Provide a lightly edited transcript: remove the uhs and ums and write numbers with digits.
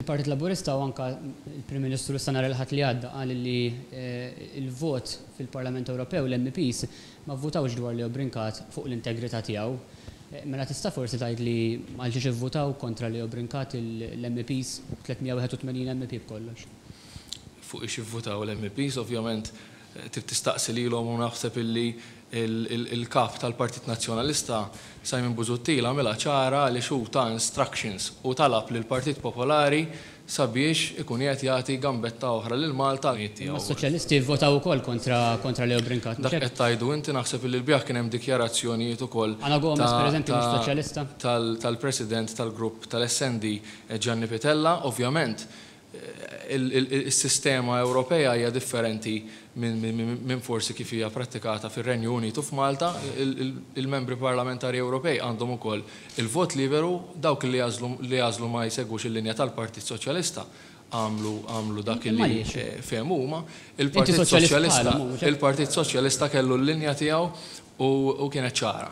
Il-Partit Laburista u anka il-Prim Ministru s-sanar il-ħat li għadda qal li il-vot fil-Parlament Ewropew l-MPs ma votawx dwar Leo Brincat fuq l-integrità tiegħu. Mela tista' forsi tgħid li għaliex ivvutaw kontra Leo Brincat l-MPs 381 MP b'kollox. Fuq ix ivvutaw l-MPs ovvjament trid tistaqsi lilhom u naħseb illi il-kap tal-Partit Nazzjonalista Simon Busuttil għamilha ċara li xu ta' instructions u talab lill Partit Popolari sabiex ikun qed jagħti gambetta oħra lil Malta. Is-soċjalisti vvotaw ukoll kontra Leo Brincat. Dak qed tgħidu inti naħseb li l-bjaħ kien hemm dikjarazzjonijiet ukoll. Ana Gomez pereżempju mhux soċjalista. Tal-President tal-grupp tal-SND Gianni Pittella, ovvjament il-sistema Ewropea hija differenti minn forsi kif hija prattikata fir-Renju Unitu f'Malta. Il-membri parlamentari Ewropej għandhom ukoll il-vot liberu, dawk li jażlu ma jsegwux il-linja tal-Partit Soċjalista għamlu dak li fehmu huma. Il-Partit Soċjalista kellu l-linja tiegħu u kienet ċara.